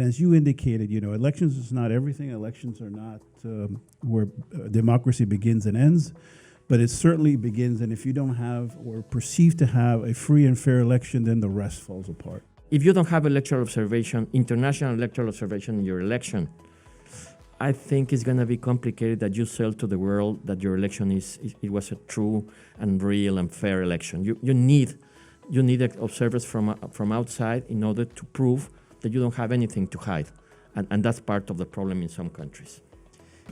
As you indicated, elections is not everything. Elections are not where democracy begins and ends, but it certainly begins. And if you don't have or perceive to have a free and fair election, then the rest falls apart. If you don't have electoral observation, international electoral observation in your election, I think it's going to be complicated that you sell to the world that your election it was a true and real and fair election. You need observers from outside in order to prove that you don't have anything to hide. And that's part of the problem in some countries.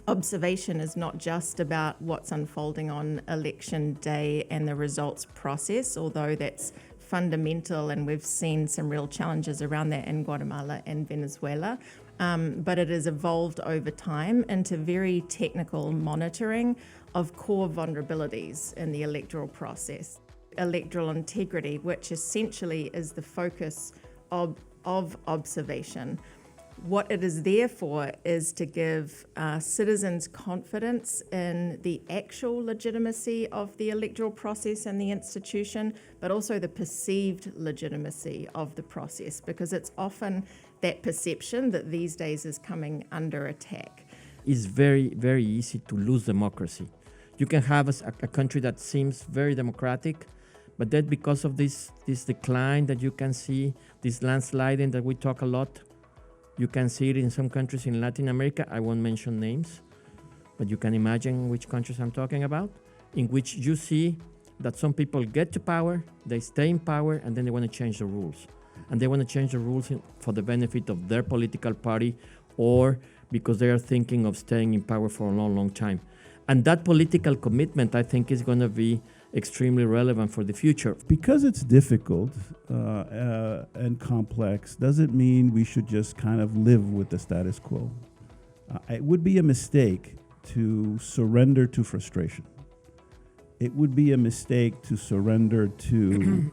Observation is not just about what's unfolding on election day and the results process, although that's fundamental, and we've seen some real challenges around that in Guatemala and Venezuela. But it has evolved over time into very technical monitoring of core vulnerabilities in the electoral process. Electoral integrity, which essentially is the focus of observation. What it is there for is to give citizens confidence in the actual legitimacy of the electoral process and the institution, but also the perceived legitimacy of the process, because it's often that perception that these days is coming under attack. It's very, very easy to lose democracy. You can have a country that seems very democratic, but then because of this decline that you can see, this landsliding that we talk a lot, you can see it in some countries in Latin America. I won't mention names, but you can imagine which countries I'm talking about, in which you see that some people get to power, they stay in power, and then they want to change the rules. And they want to change the rules for the benefit of their political party, or because they are thinking of staying in power for a long, long time. And that political commitment, I think, is going to be extremely relevant for the future. Because it's difficult and complex, doesn't mean we should just kind of live with the status quo. It would be a mistake to surrender to frustration. It would be a mistake to surrender to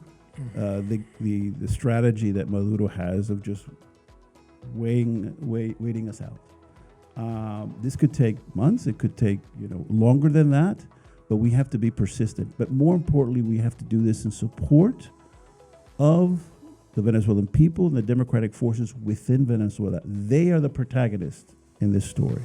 the strategy that Maduro has of just waiting us out. This could take months. It could take longer than that. But we have to be persistent. But more importantly, we have to do this in support of the Venezuelan people and the democratic forces within Venezuela. They are the protagonists in this story.